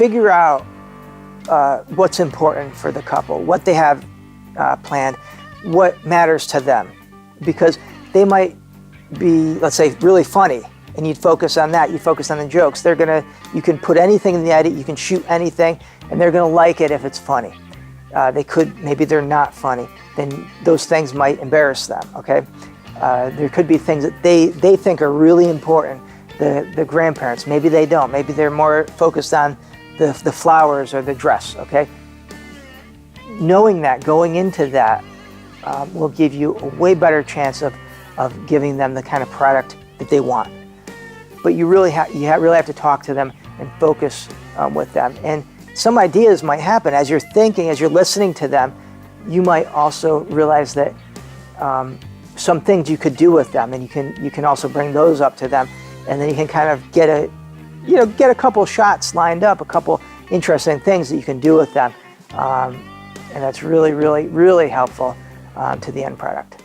figure out what's important for the couple, what they have planned, what matters to them, because they might be, let's say, really funny, and you'd focus on that. You focus on the jokes. You can put anything in the edit, you can shoot anything, and they're gonna like it if it's funny. Maybe they're not funny, then those things might embarrass them, okay? There could be things that they think are really important, the grandparents, maybe they don't. Maybe they're more focused on the flowers or the dress, okay? Knowing that, going into that, will give you a way better chance of giving them the kind of product that they want. But you really have to talk to them and focus with them. And some ideas might happen as you're thinking, as you're listening to them. You might also realize that some things you could do with them, and you can also bring those up to them, and then you can kind of get a couple shots lined up, a couple interesting things that you can do with them, and that's really, really, really helpful to the end product.